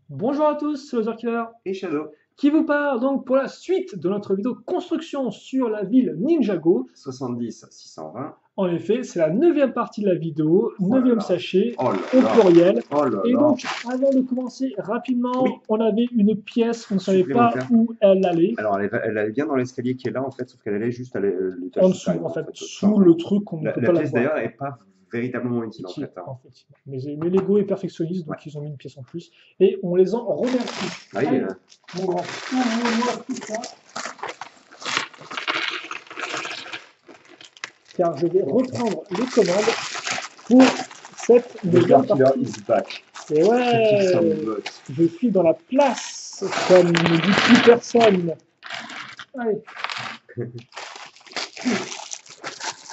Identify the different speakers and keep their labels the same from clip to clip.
Speaker 1: Bonjour à tous, c'est Loser Killer
Speaker 2: Et Shadow,
Speaker 1: qui vous parle donc pour la suite de notre vidéo construction sur la ville Ninjago.
Speaker 2: 70 620.
Speaker 1: En effet, c'est la neuvième partie de la vidéo,
Speaker 2: Oh là
Speaker 1: neuvième
Speaker 2: là,
Speaker 1: sachet
Speaker 2: oh là
Speaker 1: au
Speaker 2: là,
Speaker 1: pluriel.
Speaker 2: oh là
Speaker 1: Et
Speaker 2: là.
Speaker 1: donc, avant de commencer rapidement,
Speaker 2: Oui,
Speaker 1: on avait une pièce, on ne savait pas
Speaker 2: supplémentaire.
Speaker 1: où elle allait,
Speaker 2: Alors elle allait bien dans l'escalier qui est là en fait, sauf qu'elle allait juste à
Speaker 1: en
Speaker 2: l'étage
Speaker 1: dessous
Speaker 2: supérieur
Speaker 1: en
Speaker 2: en
Speaker 1: fait,
Speaker 2: fait.
Speaker 1: sous
Speaker 2: Enfin,
Speaker 1: le truc qu'on ne peut
Speaker 2: la
Speaker 1: pas la
Speaker 2: pièce
Speaker 1: voir.
Speaker 2: d'ailleurs n'est pas véritablement utile en
Speaker 1: Utile,
Speaker 2: fait, hein.
Speaker 1: en fait. Mais Lego est perfectionniste,
Speaker 2: Ouais.
Speaker 1: donc ils ont mis une pièce en plus. Et on les en remercie.
Speaker 2: Ah oui,
Speaker 1: Allez, mon grand, ouvre-moi tout ça. Car je vais reprendre les commandes pour cette
Speaker 2: Burger
Speaker 1: neuvième
Speaker 2: Killer
Speaker 1: partie.
Speaker 2: is back.
Speaker 1: Et
Speaker 2: Kick some
Speaker 1: ouais,
Speaker 2: butt.
Speaker 1: je suis dans la place, comme ne dit plus personne. Allez,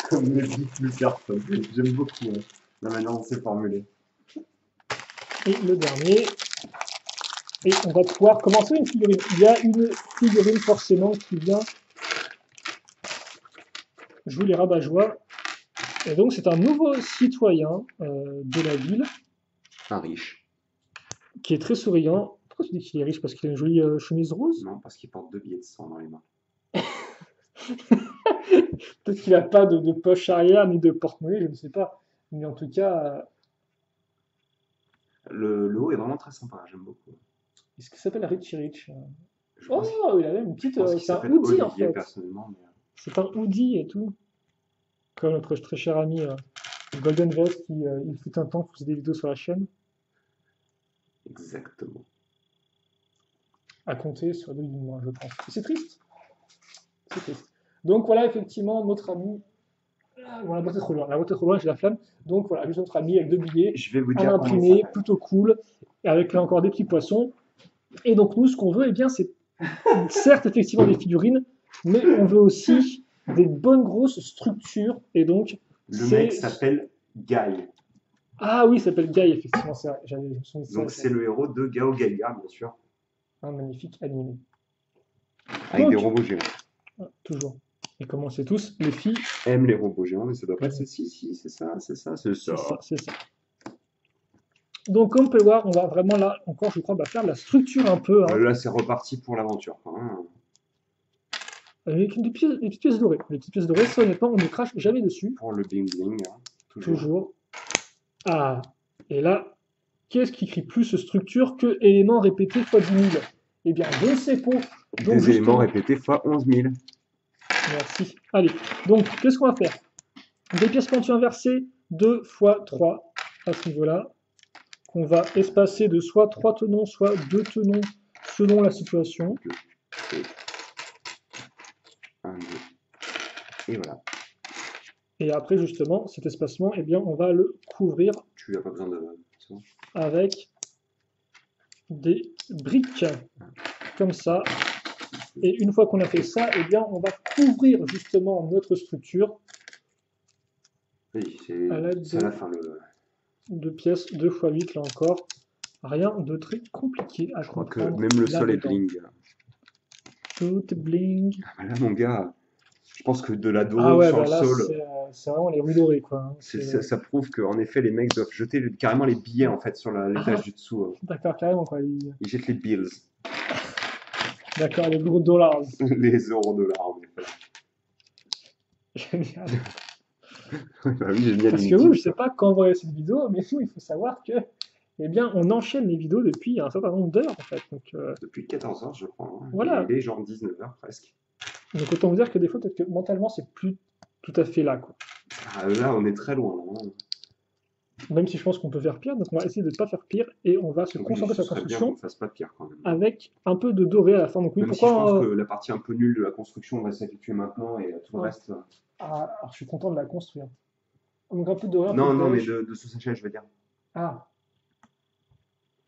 Speaker 2: Comme ne dit plus personne. J'aime beaucoup, hein, la manière dont c'est formulé.
Speaker 1: et le dernier. Et on va pouvoir commencer une figurine. Il y a une figurine forcément qui vient jouer les rabat-joie. Et donc c'est un nouveau citoyen de la ville
Speaker 2: Un riche.
Speaker 1: qui est très souriant. Pourquoi tu dis qu'il est riche? Parce qu'il a une jolie chemise rose?
Speaker 2: Non, parce qu'il porte 2 billets de 100 dans les mains.
Speaker 1: Peut-être qu'il n'a pas de poche arrière ni de porte-monnaie, je ne sais pas. Mais en tout cas,
Speaker 2: Le haut est vraiment très sympa, j'aime beaucoup.
Speaker 1: est-ce qu'il s'appelle Richie Rich?
Speaker 2: Je pense,
Speaker 1: Oh, il a même une
Speaker 2: je
Speaker 1: petite.
Speaker 2: pense qu'il
Speaker 1: C'est un
Speaker 2: s'appelle
Speaker 1: hoodie en
Speaker 2: Olivier
Speaker 1: fait.
Speaker 2: personnellement, mais
Speaker 1: C'est un hoodie et tout. Comme notre très cher ami Golden Vest qui, il fut un temps, faisait des vidéos sur la chaîne,
Speaker 2: exactement.
Speaker 1: à compter sur 2 mois, je pense. Et c'est triste. C'est triste. Donc voilà, effectivement, notre ami. Bon, la boîte est trop loin. La boîte est trop loin, j'ai la flamme. Donc voilà, juste notre ami avec 2 billets
Speaker 2: Je vais vous
Speaker 1: à
Speaker 2: dire comment il
Speaker 1: l'imprimer,
Speaker 2: s'appelle.
Speaker 1: plutôt cool, et avec là encore des petits poissons. Et donc nous, ce qu'on veut, eh bien, c'est certes effectivement des figurines, mais on veut aussi des bonnes grosses structures. Et donc,
Speaker 2: Le
Speaker 1: c'est.
Speaker 2: mec s'appelle Guy.
Speaker 1: Ah oui, il s'appelle Guy, effectivement, c'est vrai. Je me souviens de ça.
Speaker 2: Donc c'est le héros de Gao Gaga, bien sûr,
Speaker 1: Un magnifique animé.
Speaker 2: avec des
Speaker 1: Donc,
Speaker 2: robots géants.
Speaker 1: toujours. Et comme on sait tous, les filles,
Speaker 2: Aime les robots géants, mais ça doit pas être
Speaker 1: aiment.
Speaker 2: ceci, si, c'est ça, c'est ça, c'est ça.
Speaker 1: C'est ça, c'est ça. Donc, comme on peut le voir, on va vraiment là, encore, je crois, faire la structure un peu, hein,
Speaker 2: Là, c'est reparti pour l'aventure, quoi, hein.
Speaker 1: avec des petites pièces dorées. Les petites pièces dorées, ça, honnêtement, on ne crache jamais dessus.
Speaker 2: Pour le bling bling, hein, toujours.
Speaker 1: Toujours. Ah, et là, qu'est-ce qui crie plus structure que éléments répétés fois 10 000? Eh bien, je ne sais pas. Donc,
Speaker 2: Des éléments
Speaker 1: justement,
Speaker 2: répétés fois 11 000.
Speaker 1: merci. Allez, donc, qu'est-ce qu'on va faire? Des pièces pentues inversées, 2 fois 3 à ce niveau-là, qu'on va espacer de soit 3 tenons, soit 2 tenons, selon la situation.
Speaker 2: 2, et 1, 2. Et voilà.
Speaker 1: Et après, justement, cet espacement, eh bien, on va le couvrir
Speaker 2: Tu n'as pas besoin de.
Speaker 1: avec des briques, comme ça. Et une fois qu'on a fait ça, eh bien, on va couvrir justement notre structure
Speaker 2: Oui,
Speaker 1: à l'aide
Speaker 2: c'est à la fin le.
Speaker 1: de pièces 2 x 8, là encore. Rien de très compliqué à
Speaker 2: Je crois que
Speaker 1: comprendre
Speaker 2: même le sol est
Speaker 1: là-dedans.
Speaker 2: bling.
Speaker 1: Tout est bling.
Speaker 2: Ah, bah là, mon gars, je pense que de la
Speaker 1: Ah
Speaker 2: dorure
Speaker 1: ouais,
Speaker 2: sur
Speaker 1: bah
Speaker 2: le
Speaker 1: là,
Speaker 2: sol,
Speaker 1: c'est vraiment les rues dorées, quoi, hein.
Speaker 2: ça prouve qu'en effet, les mecs doivent jeter carrément les billets en fait sur l'étage
Speaker 1: Ah,
Speaker 2: du dessous, hein.
Speaker 1: d'accord, carrément, quoi.
Speaker 2: Ils jettent les bills,
Speaker 1: D'accord, les gros dollars.
Speaker 2: les euros dollars en effet.
Speaker 1: Génial.
Speaker 2: Bah oui, génial,
Speaker 1: Parce que vous, je ne sais pas quand vous voyez cette vidéo, mais nous, il faut savoir que, eh bien, on enchaîne les vidéos depuis un certain nombre d'heures, en fait. Donc,
Speaker 2: Depuis 14 heures, je crois, hein. Et
Speaker 1: voilà.
Speaker 2: il est genre 19 heures presque.
Speaker 1: Donc, autant vous dire que des fois, peut-être que mentalement, c'est plus tout à fait là, quoi.
Speaker 2: Ah, là, on est très loin, là, hein.
Speaker 1: Même si je pense qu'on peut faire pire, donc on va essayer de ne pas faire pire et on va se
Speaker 2: Oui,
Speaker 1: concentrer
Speaker 2: ce
Speaker 1: sur la
Speaker 2: serait bien qu'on
Speaker 1: construction
Speaker 2: ne fasse pas de pire quand même.
Speaker 1: avec un peu de doré à la fin. Donc, oui,
Speaker 2: Même si je pense que
Speaker 1: pourquoi.
Speaker 2: la partie un peu nulle de la construction va s'effectuer maintenant et tout le
Speaker 1: Ouais.
Speaker 2: reste.
Speaker 1: Ah, alors, je suis content de la construire. Donc, un peu de doré, un peu
Speaker 2: Non,
Speaker 1: de
Speaker 2: non, mais
Speaker 1: beige.
Speaker 2: de ce sachet, je veux dire.
Speaker 1: Ah,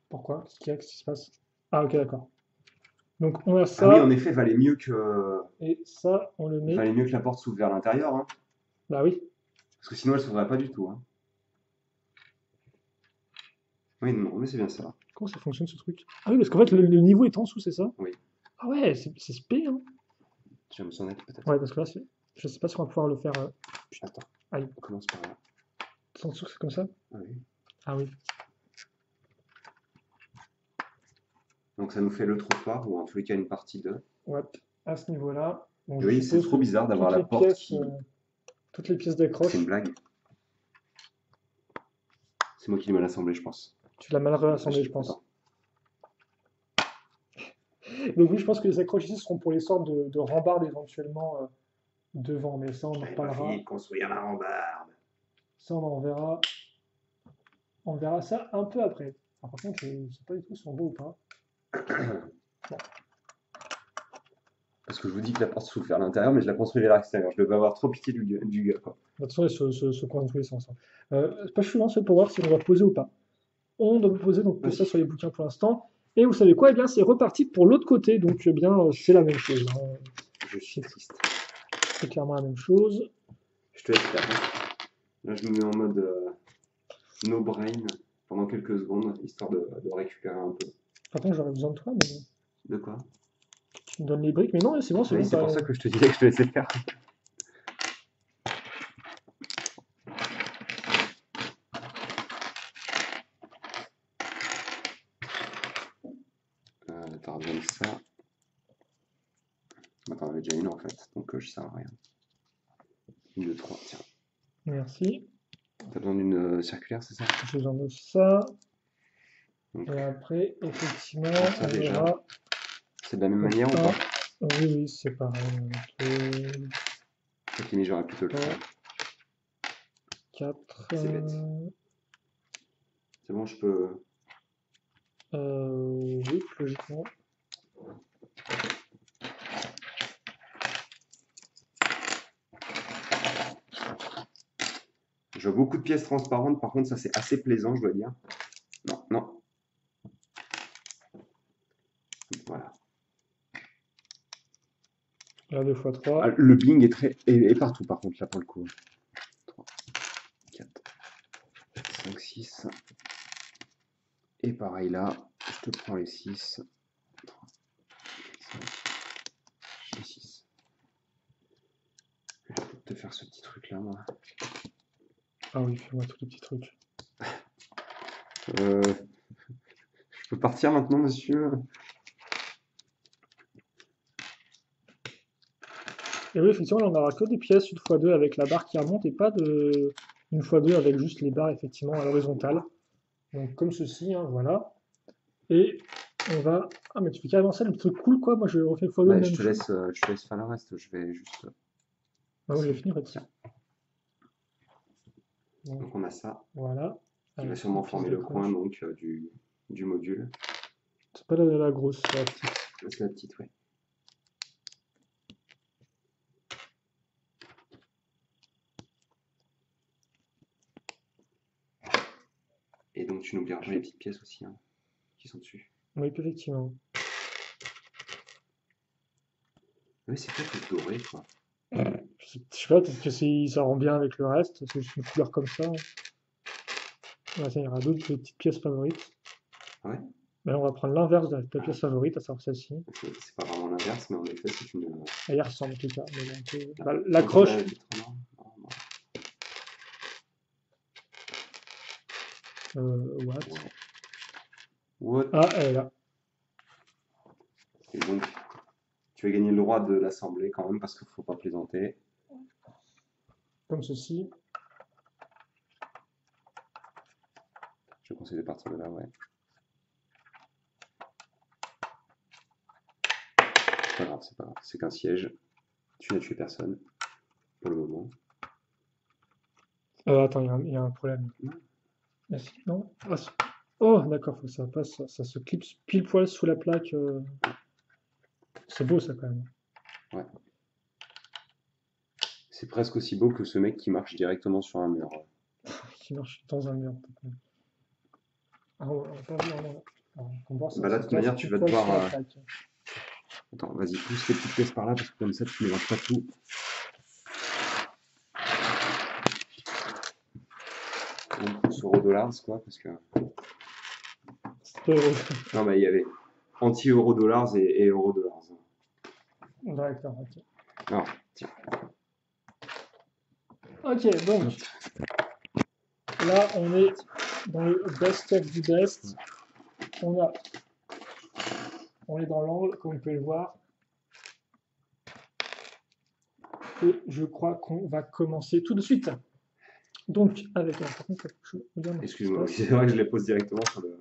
Speaker 1: pourquoi? Qu'est-ce qu'il y a? Qu'est-ce qui se passe? Ah, ok, d'accord. Donc, on a
Speaker 2: Ah oui, en
Speaker 1: ça,
Speaker 2: effet,
Speaker 1: et ça, on le met.
Speaker 2: valait mieux que la porte s'ouvre vers l'intérieur, hein.
Speaker 1: Bah oui.
Speaker 2: Parce que sinon, elle s'ouvrait pas du tout, hein. Oui, non, mais c'est bien ça.
Speaker 1: Comment ça fonctionne ce truc? Ah oui, parce qu'en fait, le niveau est en dessous, c'est ça?
Speaker 2: Oui,
Speaker 1: Ah ouais, c'est spé, hein?
Speaker 2: tu vas me s'en être peut-être.
Speaker 1: Ouais, parce que là, je sais pas si on va pouvoir le faire.
Speaker 2: Attends,
Speaker 1: Aïe,
Speaker 2: on commence par là.
Speaker 1: en dessous, c'est comme ça?
Speaker 2: Ah oui.
Speaker 1: Ah oui.
Speaker 2: Donc ça nous fait le trottoir, ou en tous les cas une partie de.
Speaker 1: Ouais, à ce niveau-là. Donc,
Speaker 2: Et oui, c'est trop bizarre d'avoir la porte qui...
Speaker 1: toutes les pièces
Speaker 2: C'est
Speaker 1: d'accroche,
Speaker 2: une blague. C'est moi qui l'ai mal assemblé, je pense.
Speaker 1: tu l'as mal réassemblé, je pense. Donc oui, je pense que les accroches ici seront pour les sortes de rambardes éventuellement devant, mais ça on en
Speaker 2: J'avais pas
Speaker 1: reparlera.
Speaker 2: fini de construire la rambarde.
Speaker 1: Ça on verra ça un peu après. Alors, par contre, je ne sais pas du tout si on voit ou pas. Bon.
Speaker 2: Parce que je vous dis que la porte s'ouvre vers l'intérieur, mais je la construis vers l'extérieur. Je devais avoir trop pitié du gars, quoi.
Speaker 1: De toute façon, elle se coince dans tous les sens. Pas suivant, c'est pour voir si on va poser ou pas. On doit poser donc
Speaker 2: Oui.
Speaker 1: ça sur les bouquins pour l'instant. Et vous savez quoi? Eh bien, c'est reparti pour l'autre côté. Donc, eh bien, c'est la même chose. Hein.
Speaker 2: Je suis triste.
Speaker 1: C'est clairement la même chose.
Speaker 2: Je te laisse faire. Hein. Là, je me mets en mode no brain pendant quelques secondes, histoire de récupérer un peu.
Speaker 1: Par contre, j'aurais besoin de toi, mais
Speaker 2: De quoi?
Speaker 1: tu me donnes les briques. Mais non, c'est bon, c'est
Speaker 2: Oui,
Speaker 1: bon.
Speaker 2: c'est pour ça que je te disais que je te laissais faire. T'as besoin de ça. T'en avais déjà une en fait, donc je sers à rien. Une de 3, tiens.
Speaker 1: Merci.
Speaker 2: T'as besoin d'une circulaire, c'est ça?
Speaker 1: J'ai besoin de ça.
Speaker 2: Donc,
Speaker 1: Et après, effectivement,
Speaker 2: ça,
Speaker 1: on
Speaker 2: déjà.
Speaker 1: verra.
Speaker 2: C'est de la même manière ou pas?
Speaker 1: Oui, c'est pareil.
Speaker 2: Ok, mais j'aurais plutôt le faire.
Speaker 1: 4.
Speaker 2: C'est bête. C'est bon, je peux.
Speaker 1: Oui, logiquement.
Speaker 2: Je vois beaucoup de pièces transparentes, par contre, ça c'est assez plaisant, je dois dire. Non, non. Voilà.
Speaker 1: Là, 2 x 3.
Speaker 2: Ah, le bling est partout, par contre, là pour le coup. 3, 4, 5, 6. Et pareil là, je te prends les 6. 3, 5, et 6. Je vais peut-être te faire ce petit truc là, moi.
Speaker 1: Ah oui, fais-moi tous les petits trucs.
Speaker 2: Je peux partir maintenant, monsieur?
Speaker 1: Et oui, effectivement, là, on n'aura que des pièces 1x2 avec la barre qui remonte et pas de 1x2 avec juste les barres effectivement à l'horizontale. Donc comme ceci, hein, voilà. Et on va... Ah mais tu fais carrément ça, le truc cool quoi, moi je refais x2
Speaker 2: Ouais,
Speaker 1: même
Speaker 2: je te
Speaker 1: chose.
Speaker 2: laisse faire le reste, je vais juste...
Speaker 1: Ah oui, j'ai fini, en fait.
Speaker 2: Tiens.
Speaker 1: Donc,
Speaker 2: Donc on a ça,
Speaker 1: voilà.
Speaker 2: qui va sûrement former le coin donc, du module.
Speaker 1: C'est pas la grosse, c'est la petite.
Speaker 2: C'est la petite, oui. Et donc tu n'oublieras pas les petites pièces aussi, hein, qui sont dessus.
Speaker 1: Oui, effectivement.
Speaker 2: Oui, c'est peut-être doré, quoi.
Speaker 1: Je sais pas, peut-être que ça rend bien avec le reste, c'est juste une couleur comme ça. Là, il y aura d'autres petites pièces favorites.
Speaker 2: Ouais.
Speaker 1: Mais on va prendre l'inverse de ta pièce favorite, à savoir celle-ci.
Speaker 2: C'est pas vraiment l'inverse, mais en effet, c'est une...
Speaker 1: Elle y ressemble en tout cas. L'accroche.
Speaker 2: What?
Speaker 1: Ah, elle est là.
Speaker 2: Et donc, tu vas gagner le droit de l'assembler quand même, parce qu'il ne faut pas plaisanter.
Speaker 1: Comme ceci.
Speaker 2: Je conseille de partir de là, ouais. C'est pas grave, c'est pas grave. C'est qu'un siège. Tu n'as tué personne. Pour le moment.
Speaker 1: Attends, il y a un problème. Non? Ah, oh, d'accord, faut que ça passe. Ça se clipse pile poil sous la plaque. C'est beau ça quand même.
Speaker 2: Ouais. C'est presque aussi beau que ce mec qui marche directement sur un mur.
Speaker 1: Qui marche dans un mur. Ah, on va pas voir.
Speaker 2: Bah là, de toute manière, tu vas devoir... Attends, vas-y, pousse les petites pièces par là, parce que comme ça, tu ne mélanges pas tout. On pousse euro-dollars, quoi, parce que... Non, mais il y avait anti-euro-dollars et euro-dollars.
Speaker 1: D'accord, ok.
Speaker 2: Alors, tiens.
Speaker 1: Ok, donc... Là, on est dans le best of du best. On a On est dans l'angle, comme vous pouvez le voir. Et je crois qu'on va commencer tout de suite. Donc, avec... Alors, par contre, je regarde ce qui se
Speaker 2: Excuse-moi,
Speaker 1: passe.
Speaker 2: c'est vrai que je la pose directement sur le.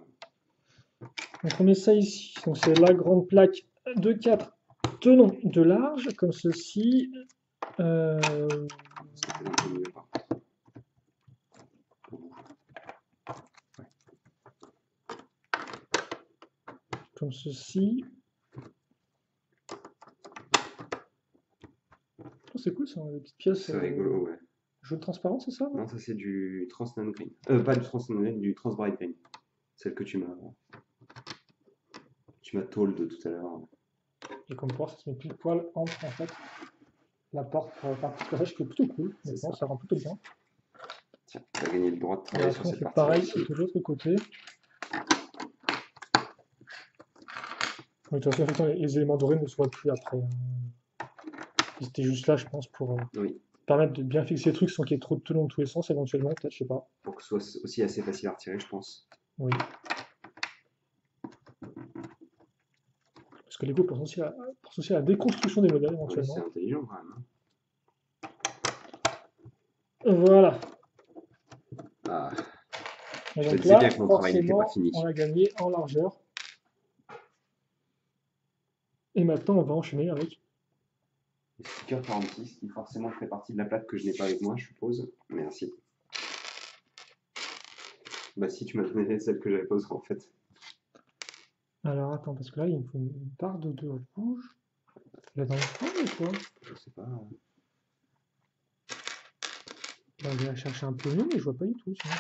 Speaker 1: Donc, on met ça ici. Donc, c'est la grande plaque de 4 tenons de large, comme ceci. Euh,
Speaker 2: Ça fait un peu mieux, par contre. Pour vous.
Speaker 1: comme ceci. Oh, c'est cool, ça, des petites pièces.
Speaker 2: C'est rigolo, ouais.
Speaker 1: Jaune transparent, c'est ça?
Speaker 2: Non, ça c'est du Trans Nano Green. Pas du Trans Nano Green, du Trans Bright Green. Celle que tu m'as told de tout à l'heure.
Speaker 1: Et comme quoi, ça se met pile poil entre en fait la porte pour faire un petit passage qui est plutôt cool.
Speaker 2: C'est
Speaker 1: Maintenant,
Speaker 2: ça.
Speaker 1: ça rend plutôt bien.
Speaker 2: Tiens, tu as gagné le droit de
Speaker 1: Et
Speaker 2: travailler
Speaker 1: après,
Speaker 2: sur
Speaker 1: on
Speaker 2: cette
Speaker 1: fait
Speaker 2: partie.
Speaker 1: pareil
Speaker 2: Aussi.
Speaker 1: de l'autre côté. Oui, de toute façon, effectivement, les éléments dorés ne se voient plus après. Ils étaient juste là, je pense, pour
Speaker 2: Oui,
Speaker 1: permettre de bien fixer le truc sans qu'il y ait trop de tenons dans tous les sens, éventuellement, peut-être, je sais pas.
Speaker 2: pour que ce soit aussi assez facile à retirer, je pense.
Speaker 1: Oui. Parce que Lego pense aussi à la déconstruction des modèles,
Speaker 2: Oui, c'est
Speaker 1: éventuellement.
Speaker 2: intelligent quand même. Hein.
Speaker 1: Voilà.
Speaker 2: Ah,
Speaker 1: Et
Speaker 2: je te
Speaker 1: donc
Speaker 2: disais
Speaker 1: là,
Speaker 2: bien que mon travail n'était pas
Speaker 1: forcément,
Speaker 2: fini.
Speaker 1: on a gagné en largeur. Et maintenant, on va enchaîner avec...
Speaker 2: Le sticker 46, qui forcément fait partie de la plaque que je n'ai pas avec moi, je suppose. Merci. Bah si, tu m'as donné celle que j'avais pas en fait.
Speaker 1: Alors, attends, parce que là, il me faut une barre de rouge. Là, dans le fond, ou quoi?
Speaker 2: Je sais pas.
Speaker 1: Bah, je vais la chercher un peu mieux, mais je vois pas du tout, sinon.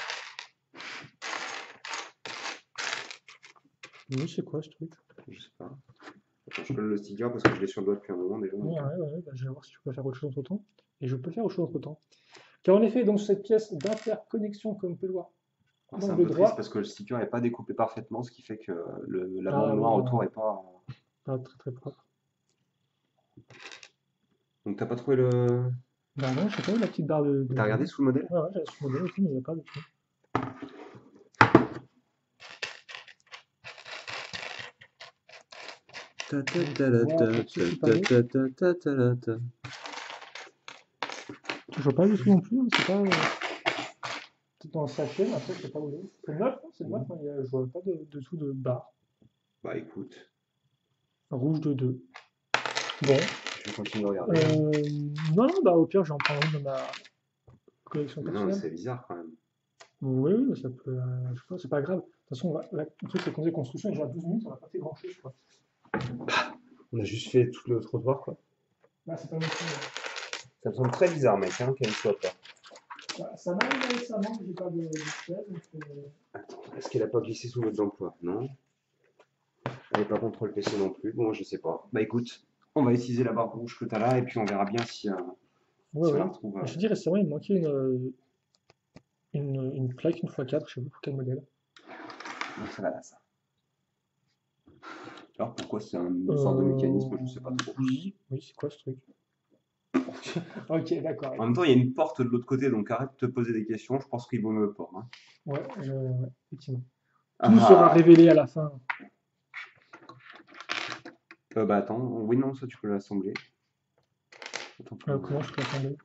Speaker 1: Mais c'est quoi, ce truc?
Speaker 2: Je sais pas. Attends, je colle le sticker parce que je l'ai sur le doigt depuis un moment déjà.
Speaker 1: Ouais, bah, je vais voir si je peux faire autre chose entre temps. Et je peux faire autre chose entre temps. Car en effet, donc cette pièce d'interconnexion, comme on peut le voir,
Speaker 2: C'est
Speaker 1: dans
Speaker 2: un
Speaker 1: le
Speaker 2: peu triste
Speaker 1: droit,
Speaker 2: parce que le sticker n'est pas découpé parfaitement, ce qui fait que la
Speaker 1: ah
Speaker 2: bande
Speaker 1: oui,
Speaker 2: noire autour est pas.
Speaker 1: pas très très propre.
Speaker 2: Donc t'as pas trouvé le.
Speaker 1: Bah non, je sais pas où la petite barre de...
Speaker 2: T'as regardé sous le modèle?
Speaker 1: Ouais, j'avais sous le modèle aussi, mais il n'y a pas du tout. Je vois pas du tout non plus, hein, c'est pas... Peut-être dans le sachet, mais après, je sais pas où il est. C'est neuf, hein, c'est neuf, hein, je vois pas de dessous de barre.
Speaker 2: Bah écoute,
Speaker 1: Rouge de 2. Bon.
Speaker 2: je vais continuer de regarder.
Speaker 1: Non, non, bah au pire, j'en prends une de ma collection
Speaker 2: Mais non, mais
Speaker 1: personnelle.
Speaker 2: c'est bizarre quand même.
Speaker 1: Oui, oui, mais ça peut. Je sais pas, c'est pas grave. De toute façon, le truc, c'est qu'on faisait construction, il y a 12 minutes, on n'a pas fait grand chose, quoi.
Speaker 2: On a juste fait tout le trottoir quoi.
Speaker 1: Là, c'est pas non plus.
Speaker 2: Ça me semble très bizarre, mec, hein, qu'elle soit pas.
Speaker 1: Bah, ça m'arrive récemment que j'ai pas de chaise, donc.
Speaker 2: Attends, est-ce qu'elle a pas glissé sous mode d'emploi? Non. Elle n'est pas contre le PC non plus. Bon, je sais pas. Bah écoute, on va utiliser la barre rouge que t'as là et puis on verra bien si,
Speaker 1: Ouais,
Speaker 2: si on la
Speaker 1: ouais.
Speaker 2: retrouve.
Speaker 1: Je te dis, récemment, il me manquait une plaque, une x4, je sais pas pour quel modèle.
Speaker 2: Donc ça va là, ça. Alors pourquoi c'est une sorte de mécanisme, je sais pas trop.
Speaker 1: Oui, oui, c'est quoi ce truc? Ok, d'accord.
Speaker 2: En même temps, il y a une porte de l'autre côté, donc arrête de te poser des questions. Je pense qu'il vaut mieux pas. Hein.
Speaker 1: Ouais, ouais, effectivement.
Speaker 2: Ah,
Speaker 1: Tout sera révélé à la fin.
Speaker 2: bah attends, oui, non, ça tu peux l'assembler. Attends,
Speaker 1: Comment je peux l'assembler?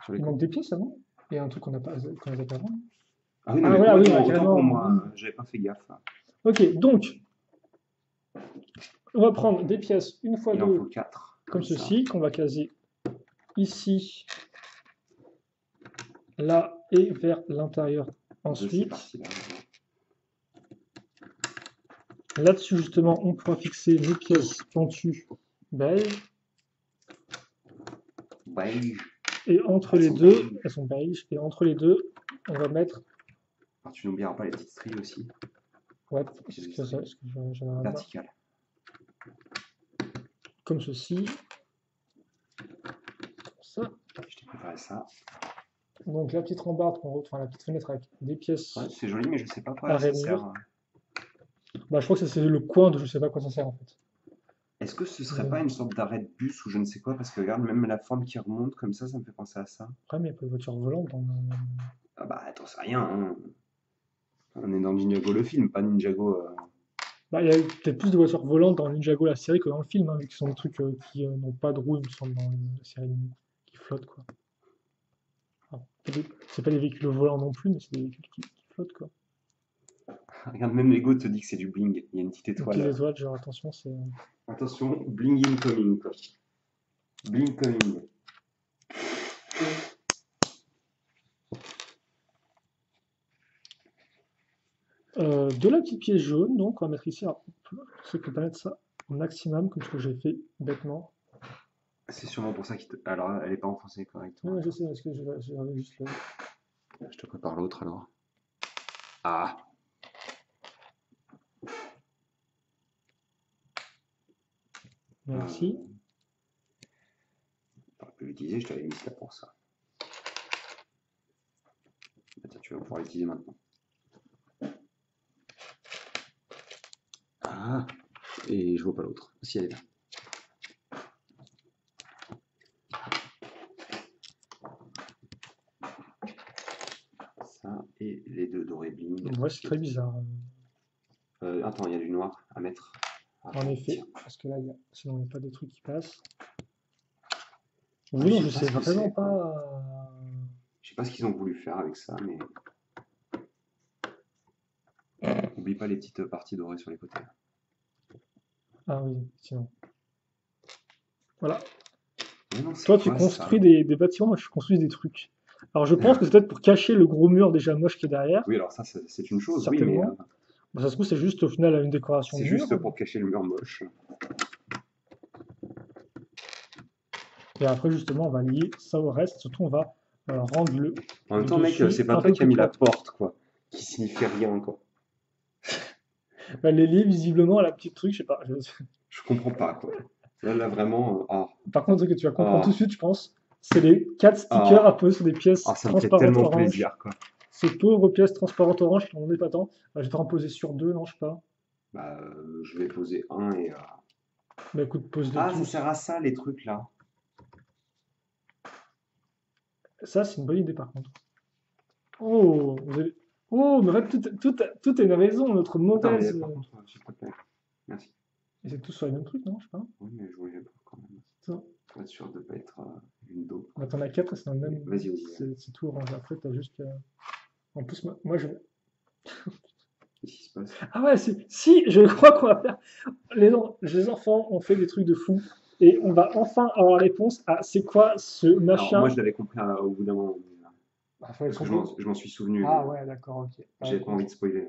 Speaker 2: sur les
Speaker 1: Il manque
Speaker 2: côtés.
Speaker 1: des pièces avant? Et un truc qu'on n'a pas avant.
Speaker 2: Ah oui, non,
Speaker 1: Ah
Speaker 2: mais
Speaker 1: voilà, oui,
Speaker 2: complètement, autant
Speaker 1: carrément.
Speaker 2: pour moi, j'avais pas fait gaffe.
Speaker 1: Ok, donc, on va prendre des pièces une fois
Speaker 2: Il en faut
Speaker 1: deux,
Speaker 2: 4.
Speaker 1: comme ceci, qu'on va caser ici, là et vers l'intérieur ensuite.
Speaker 2: Parties-là.
Speaker 1: Là-dessus, justement, on pourra fixer les pièces pentues beige.
Speaker 2: Beige.
Speaker 1: Et entre les deux, elles sont beige, et entre les deux, on va mettre.
Speaker 2: Alors, tu n'oublieras pas les petites stries aussi.
Speaker 1: Ouais, j'en ai
Speaker 2: verticales.
Speaker 1: Comme ceci. Ça.
Speaker 2: Je t'ai préparé ça.
Speaker 1: Donc la petite rambarde enfin la petite fenêtre avec des pièces.
Speaker 2: Ouais, c'est joli, mais je sais pas quoi
Speaker 1: à
Speaker 2: ça
Speaker 1: rainure.
Speaker 2: sert.
Speaker 1: Bah, je crois que c'est le coin de je sais pas quoi ça sert en fait.
Speaker 2: Est-ce que ce serait pas une sorte d'arrêt de bus ou je ne sais quoi? Parce que regarde, même la forme qui remonte comme ça me fait penser à ça.
Speaker 1: Après, mais il y a pas de voiture volante dans le...
Speaker 2: Ah bah, attends, c'est rien. Hein. On est dans Ninjago le film, pas Ninjago.
Speaker 1: Bah, il y a peut-être plus de voitures volantes dans Ninjago la série que dans le film, hein, vu que ce sont des trucs qui n'ont pas de roues, il me semble, dans la série animée, qui flottent, quoi. Enfin, c'est pas des véhicules volants non plus, mais c'est des véhicules qui flottent, quoi.
Speaker 2: Regarde, même Lego te dit que c'est du bling. Il y a une petite
Speaker 1: Des
Speaker 2: étoile.
Speaker 1: petites étoiles, genre attention, c'est.
Speaker 2: Attention, bling incoming, quoi. Bling coming.
Speaker 1: De la petite pièce jaune, donc on va mettre ici. Alors, je peux pas mettre ça au maximum, comme ce que j'ai fait bêtement.
Speaker 2: C'est sûrement pour ça qu'il te... Alors, elle est pas enfoncée correctement.
Speaker 1: Ouais, je sais, parce que j'avais juste le.
Speaker 2: Je te prépare l'autre alors. Ah!
Speaker 1: Merci.
Speaker 2: T'aurais pu l'utiliser, je t'avais mis ça pour ça. Bah, tiens, tu vas pouvoir l'utiliser maintenant. Ah! Et je vois pas l'autre. Si, elle est là. Ça et les deux dorés bling.
Speaker 1: Ouais, c'est très bizarre.
Speaker 2: Attends, il y a du noir à mettre. Ah,
Speaker 1: En effet,
Speaker 2: tiens.
Speaker 1: parce que là, sinon il n'y a pas de trucs qui passent.
Speaker 2: Ouais,
Speaker 1: Oui, non,
Speaker 2: je
Speaker 1: je
Speaker 2: sais pas
Speaker 1: sais
Speaker 2: ce que
Speaker 1: vraiment
Speaker 2: c'est, quoi.
Speaker 1: pas.
Speaker 2: Je sais pas ce qu'ils ont voulu faire avec ça, mais. Oublie pas les petites parties dorées sur les côtés.
Speaker 1: Ah oui, sinon. Voilà.
Speaker 2: Mais non, c'est
Speaker 1: Toi, tu
Speaker 2: quoi ça?
Speaker 1: construis des bâtiments, moi, je construis des trucs. Alors, je pense que c'est peut-être pour cacher le gros mur déjà moche qui est derrière,
Speaker 2: Oui, alors ça, c'est une chose, oui, mais
Speaker 1: certainement. Bon, ça se trouve, c'est juste au final une décoration
Speaker 2: c'est
Speaker 1: de mur.
Speaker 2: juste pour cacher le mur moche.
Speaker 1: Et après, justement, on va lier ça au reste. Surtout, on va rendre
Speaker 2: En même
Speaker 1: le
Speaker 2: temps, mec,
Speaker 1: dessus
Speaker 2: c'est pas
Speaker 1: un
Speaker 2: toi
Speaker 1: peu
Speaker 2: qui as
Speaker 1: plus
Speaker 2: mis la
Speaker 1: propre.
Speaker 2: porte, quoi. Qui signifie rien, quoi.
Speaker 1: Bah, les lier, visiblement, à la petite truc, je sais pas.
Speaker 2: Je comprends pas, quoi. Là vraiment.
Speaker 1: Par contre, ce que tu vas comprendre tout de
Speaker 2: Ah,
Speaker 1: suite, je pense, c'est les 4 stickers à
Speaker 2: ah,
Speaker 1: poser sur des pièces
Speaker 2: ça me fait
Speaker 1: transparentes
Speaker 2: tellement
Speaker 1: orange.
Speaker 2: plaisir, quoi.
Speaker 1: Ces pauvres pièces transparentes orange qui n'en est pas tant. Je vais en poser sur 2, non, je sais pas.
Speaker 2: Bah, je vais poser un et.
Speaker 1: Bah écoute, pose-les
Speaker 2: Ah, ça
Speaker 1: tous.
Speaker 2: sert à ça, les trucs, là.
Speaker 1: Ça, c'est une bonne idée par contre. Oh, oh, mais en fait, tout est une raison, notre
Speaker 2: Attends, mais
Speaker 1: mauvaise.
Speaker 2: par contre, s'il te plaît. Merci.
Speaker 1: Et c'est tout sur les mêmes trucs, non? Je sais pas.
Speaker 2: Oui, mais je voulais pas quand même.
Speaker 1: Ça.
Speaker 2: Pour être sûr de pas être une dope,
Speaker 1: Bah,
Speaker 2: quoi.
Speaker 1: t'en as 4 et c'est dans le même.
Speaker 2: Vas-y, vas-y.
Speaker 1: C'est tout orange. Après, t'as juste. En plus, moi je.
Speaker 2: Qu'est-ce qui se passe?
Speaker 1: Ah ouais, si, je crois qu'on va faire. Les enfants ont fait des trucs de fou. Et on va enfin avoir la réponse à c'est quoi ce
Speaker 2: Alors, moi,
Speaker 1: machin.
Speaker 2: je l'avais compris au bout d'un moment.
Speaker 1: Bah, faut être
Speaker 2: Parce que
Speaker 1: compris.
Speaker 2: je m'en suis souvenu.
Speaker 1: Ah ouais, d'accord, ok.
Speaker 2: J'avais pas envie de spoiler.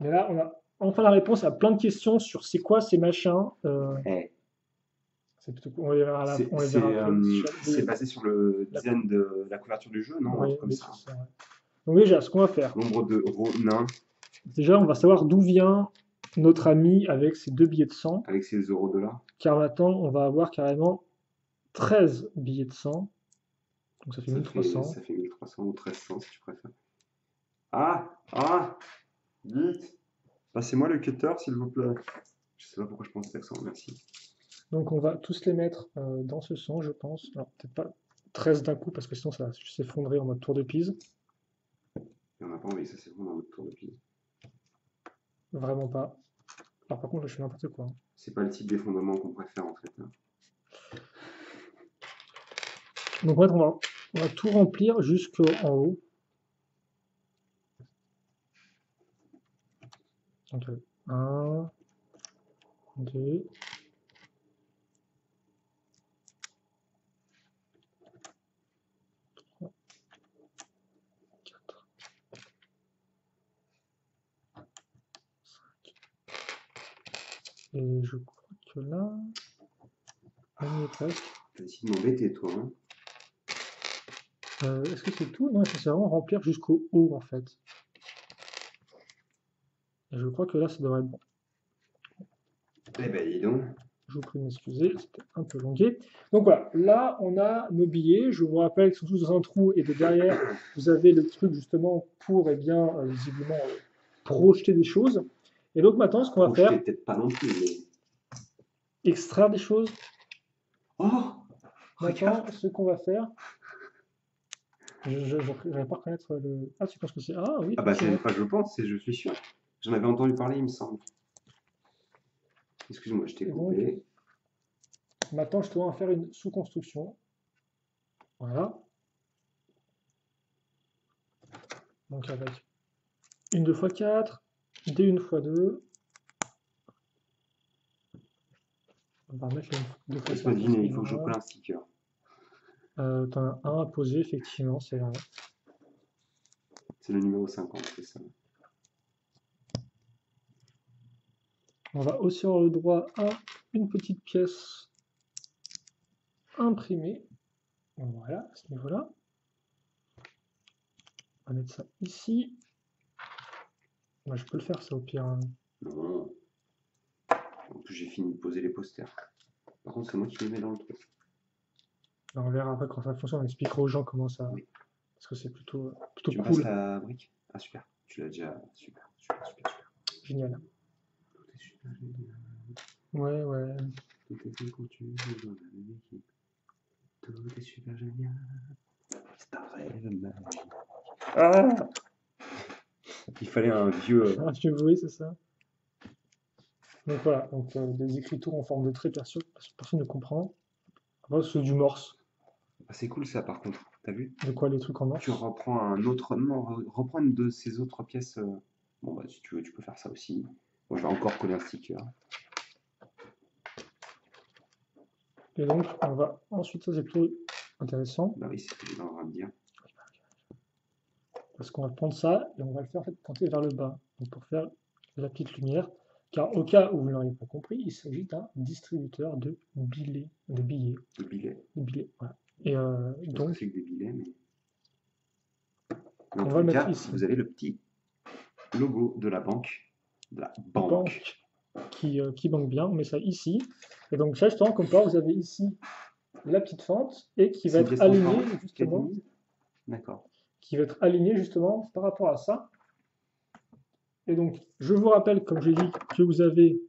Speaker 1: Mais là, on a enfin la réponse à plein de questions sur c'est quoi ces machins.
Speaker 2: Eh,
Speaker 1: C'est plutôt cool. On les verra,
Speaker 2: c'est
Speaker 1: on les verra après.
Speaker 2: c'est basé sur le
Speaker 1: La-
Speaker 2: design de la couverture du jeu, non? Un
Speaker 1: Oui,
Speaker 2: truc comme
Speaker 1: oui,
Speaker 2: ça.
Speaker 1: c'est ça. Ouais. Donc déjà, ce qu'on va faire,
Speaker 2: Nombre de nains
Speaker 1: déjà, on va savoir d'où vient notre ami avec ses 2 billets de 100.
Speaker 2: avec ses $.
Speaker 1: Car maintenant, on va avoir carrément 13 billets de 100. Donc ça fait 1300.
Speaker 2: Ça fait 1300 ou 1300 si tu préfères. Ah! Vite! Passez-moi le cutter, s'il vous plaît. Je sais pas pourquoi je pense accent, merci.
Speaker 1: Donc on va tous les mettre dans ce sens, je pense. Alors peut-être pas 13 d'un coup, parce que sinon ça va s'effondrer en mode tour de Pise.
Speaker 2: Et on n'a pas envie que ça s'effondre dans notre tour de pile.
Speaker 1: Vraiment pas. Alors par contre, je fais n'importe quoi.
Speaker 2: C'est pas le type d'effondrement qu'on préfère en fait.
Speaker 1: Donc en fait, on va tout remplir jusqu'en haut. Donc 1, 2, 3, 4, 5. Et je crois que là, on y est presque.
Speaker 2: T'as essayé de m'embêter, toi. Hein.
Speaker 1: Est-ce que c'est tout? Non, c'est vraiment remplir jusqu'au haut en fait. Et je crois que là, ça devrait être bon.
Speaker 2: Eh ben, dis donc.
Speaker 1: Je vous prie de m'excuser, c'était un peu longué. Donc voilà, là, on a nos billets. Je vous rappelle qu'ils sont tous dans un trou et de derrière, vous avez le truc justement pour, eh bien, visiblement, projeter des choses. Et donc maintenant, ce qu'on va faire,
Speaker 2: Peut-être pas non plus, mais.
Speaker 1: extraire des choses.
Speaker 2: Oh!
Speaker 1: Maintenant,
Speaker 2: Regarde!
Speaker 1: ce qu'on va faire, je n'arrive pas à reconnaître le. Ah, tu penses que c'est. Ah oui,
Speaker 2: Ah bah,
Speaker 1: effectivement.
Speaker 2: c'est pas je pense, c'est je suis sûr. J'en avais entendu parler, il me semble. Excuse-moi, je t'ai
Speaker 1: Et donc,
Speaker 2: coupé.
Speaker 1: maintenant, je dois en faire une sous-construction. Voilà. Donc avec une 2x4, des 1x2. On va mettre les 2x4.
Speaker 2: Laisse-moi deviner, il faut que je colle un sticker.
Speaker 1: T'en as un à poser, effectivement, c'est vrai.
Speaker 2: C'est le numéro 50, c'est ça.
Speaker 1: On va aussi avoir le droit à une petite pièce imprimée. Voilà, à ce niveau-là. On va mettre ça ici. Moi, je peux le faire, ça, au pire. Hein.
Speaker 2: Non. En plus, j'ai fini de poser les posters. Par contre, c'est moi qui les mets dans le truc.
Speaker 1: On verra après quand ça fonctionne, on expliquera aux gens comment ça.
Speaker 2: Oui.
Speaker 1: Parce que c'est plutôt
Speaker 2: Tu me
Speaker 1: cool.
Speaker 2: passes la brique? Ah, super. Tu l'as déjà. Super.
Speaker 1: Génial.
Speaker 2: Tout est super génial.
Speaker 1: Ouais.
Speaker 2: Tout est fait quand tu veux dans la même équipe. Tout est super génial. C'est un rêve magique. Ah! Il fallait un vieux.
Speaker 1: Un vieux bruit, c'est ça. Donc voilà, donc, des écritures en forme de trait, personne ne comprend. Après, c'est du morse.
Speaker 2: Ah, c'est cool ça, par contre. T'as vu?
Speaker 1: De quoi les trucs en morse?
Speaker 2: Tu reprends un autre. Non, reprends une de ces autres pièces. Bon, bah, si tu veux, tu peux faire ça aussi. Moi, je vais encore coller un sticker.
Speaker 1: Et donc, on va ensuite, ça c'est plutôt intéressant,
Speaker 2: Bah oui, c'est ce que j'étais en train de dire.
Speaker 1: parce qu'on va prendre ça et on va le faire en fait pointer vers le bas, donc pour faire la petite lumière. Car au cas où vous ne l'auriez pas compris, il s'agit d'un distributeur de billets.
Speaker 2: Le billet.
Speaker 1: De billets, voilà. Et
Speaker 2: Je pense que
Speaker 1: donc,
Speaker 2: c'est que des billets, mais.
Speaker 1: on
Speaker 2: En
Speaker 1: va
Speaker 2: tout
Speaker 1: le mettre
Speaker 2: cas,
Speaker 1: ici.
Speaker 2: vous avez le petit logo de la banque. De la banque.
Speaker 1: Qui banque bien, on met ça ici. Et donc, ça, justement, comme ça, vous avez ici la petite fente et qui va
Speaker 2: C'est une
Speaker 1: être
Speaker 2: pièce
Speaker 1: alignée
Speaker 2: transparente,
Speaker 1: justement,
Speaker 2: D'accord.
Speaker 1: qui va être alignée justement par rapport à ça. Et donc, je vous rappelle, comme j'ai dit, que vous avez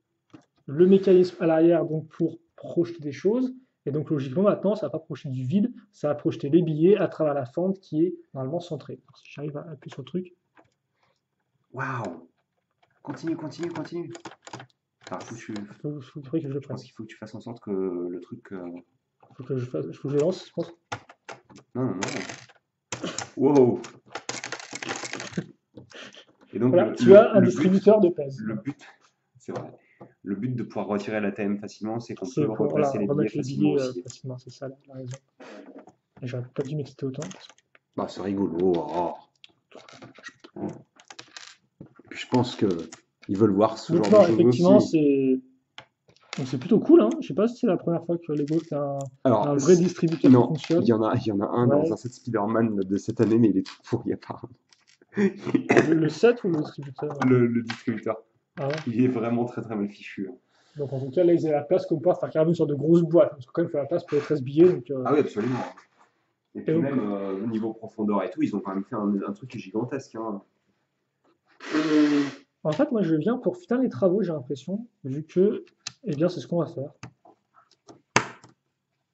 Speaker 1: le mécanisme à l'arrière donc pour projeter des choses. Et donc, logiquement, maintenant, ça va pas projeter du vide, ça va projeter les billets à travers la fente qui est normalement centrée. Alors, si j'arrive à appuyer sur le truc.
Speaker 2: Waouh! Continue. Alors, faut que tu...
Speaker 1: Il faudrait que je le
Speaker 2: Je
Speaker 1: prenne.
Speaker 2: pense qu'il faut que tu fasses en sorte que le truc.
Speaker 1: Il faut que je fasse, faut que je lance, je pense.
Speaker 2: Non. Wow! Et donc,
Speaker 1: Voilà, tu as un distributeur de pèse.
Speaker 2: Le but, c'est vrai. Le but de pouvoir retirer l'ATM facilement, c'est qu'on
Speaker 1: C'est
Speaker 2: peut
Speaker 1: pour
Speaker 2: replacer les billets
Speaker 1: remettre les
Speaker 2: facilement
Speaker 1: billets
Speaker 2: aussi.
Speaker 1: facilement, c'est ça la raison. Et j'aurais pas dû m'exciter autant.
Speaker 2: Bah, c'est rigolo. Oh. Je pense que ils veulent voir ce
Speaker 1: Donc
Speaker 2: genre
Speaker 1: non,
Speaker 2: de choses
Speaker 1: effectivement,
Speaker 2: aussi.
Speaker 1: c'est plutôt cool. Hein. Je sais pas si c'est la première fois que Lego fait
Speaker 2: Alors,
Speaker 1: un vrai distributeur qui
Speaker 2: non,
Speaker 1: fonctionne.
Speaker 2: il y en a un
Speaker 1: Ouais.
Speaker 2: dans un set Spider-Man de cette année, mais il est tout pourri apparemment.
Speaker 1: Le set ou le distributeur?
Speaker 2: Le distributeur.
Speaker 1: Ah ouais.
Speaker 2: Il est vraiment très mal fichu. Hein.
Speaker 1: Donc en tout cas, là, ils avaient la place comme quoi faire carrément une sorte de grosse boîte. Parce que quand même, il faut la place pour les 13 billets. Donc,
Speaker 2: Ah oui, absolument. Et puis
Speaker 1: donc,
Speaker 2: même au niveau profondeur et tout, ils ont quand même fait un truc gigantesque. Hein.
Speaker 1: en fait, moi, je viens pour finir les travaux, j'ai l'impression, vu que, eh bien, c'est ce qu'on va faire.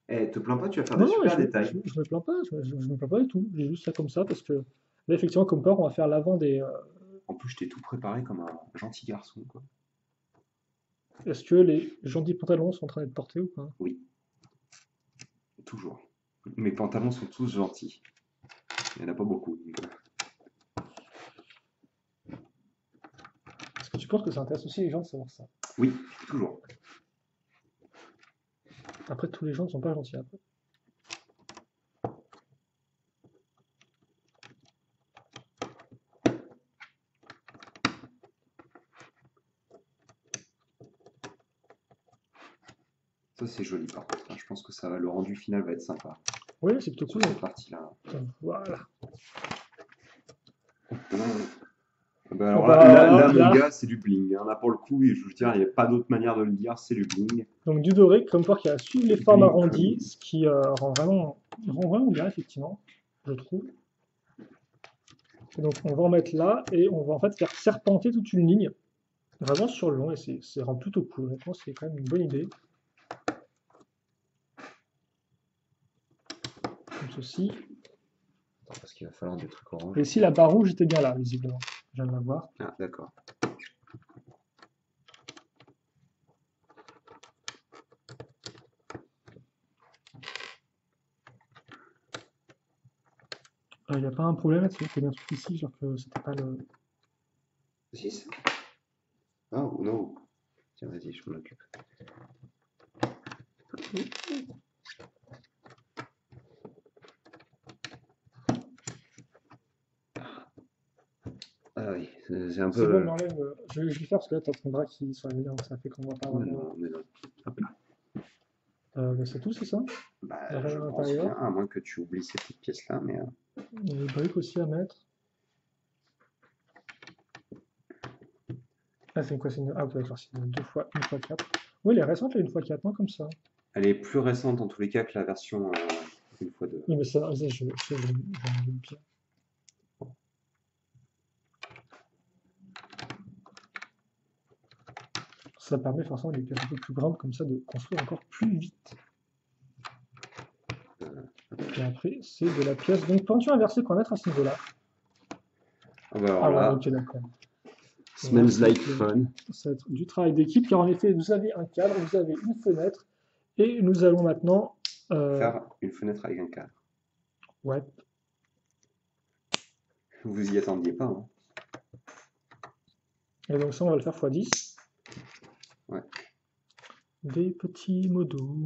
Speaker 2: Eh, te plains pas, tu vas faire
Speaker 1: Non,
Speaker 2: des super détails.
Speaker 1: je me plains pas, je me plains pas du tout. J'ai juste ça comme ça parce que là, effectivement, comme peur, on va faire l'avant des.
Speaker 2: En plus, je t'ai tout préparé comme un gentil garçon. Quoi.
Speaker 1: Est-ce que les gentils pantalons sont en train d'être portés ou pas?
Speaker 2: Oui, toujours. Mes pantalons sont tous gentils. Il n'y en a pas beaucoup.
Speaker 1: Est-ce que tu penses que ça intéresse aussi les gens de savoir ça?
Speaker 2: Oui, toujours.
Speaker 1: Après, tous les gens ne sont pas gentils après.
Speaker 2: Ça, c'est joli par contre. Hein. Je pense que ça va, le rendu final va être sympa.
Speaker 1: Oui, c'est plutôt
Speaker 2: Sur
Speaker 1: cool.
Speaker 2: cette partie-là.
Speaker 1: Voilà.
Speaker 2: Ben alors
Speaker 1: Bah,
Speaker 2: là, mon
Speaker 1: là.
Speaker 2: gars, c'est du bling. Hein. Là, pour le coup, je veux dire, il n'y a pas d'autre manière de le dire, c'est du bling.
Speaker 1: Donc du doré, comme quoi qui a suivi les formes arrondies, ce qui rend vraiment bien, effectivement, je trouve. Et donc on va en mettre là, et on va en fait faire serpenter toute une ligne, vraiment sur le long, et c'est rend plutôt cool. Honnêtement, c'est quand même une bonne idée. Comme ceci.
Speaker 2: Attends, parce qu'il va falloir des trucs orange.
Speaker 1: Et ici, la barre rouge était bien là, visiblement. Je viens de la voir.
Speaker 2: Ah, d'accord.
Speaker 1: Il n'y a pas un problème là-dessus, c'est bien truc ici, genre que c'était pas le.
Speaker 2: 6. Oh non. Tiens, vas-y, je m'en occupe. Ah oui, c'est un
Speaker 1: C'est bon,
Speaker 2: peu.
Speaker 1: mais enlève. Je vais le faire parce que là, t'as ton bras qui sont alignés, donc ça fait qu'on voit pas
Speaker 2: Mais
Speaker 1: vraiment.
Speaker 2: non, mais non. Hop là.
Speaker 1: Bah, c'est tout, c'est ça?
Speaker 2: Bah,
Speaker 1: Il n'y a
Speaker 2: je
Speaker 1: rien à
Speaker 2: pense bien,
Speaker 1: l'intérieur.
Speaker 2: à moins que tu oublies ces petites pièces-là, mais.
Speaker 1: Il y a des briques aussi à mettre. Ah, c'est quoi? Ah, ok, d'accord, c'est 2 fois 1 fois 4. Oui, elle est récente, la 1 fois 4, non, comme ça.
Speaker 2: Elle est plus récente en tous les cas que la version 1x2.
Speaker 1: Oui, mais ça, j'aime bien. Ça permet forcément des pièces un peu plus grandes comme ça de construire encore plus vite. Et après, c'est de la pièce. Donc, pendu inversé qu'on va mettre à ce niveau-là.
Speaker 2: Ah bah alors
Speaker 1: Ah ouais,
Speaker 2: là,
Speaker 1: ok, d'accord.
Speaker 2: smells
Speaker 1: Là,
Speaker 2: like fun.
Speaker 1: ça va être du travail d'équipe, car en effet, vous avez un cadre, vous avez une fenêtre, et nous allons maintenant.
Speaker 2: Faire une fenêtre avec un cadre.
Speaker 1: Ouais.
Speaker 2: Vous y attendiez pas, hein.
Speaker 1: Et donc ça, on va le faire x10.
Speaker 2: Ouais.
Speaker 1: Des petits modos.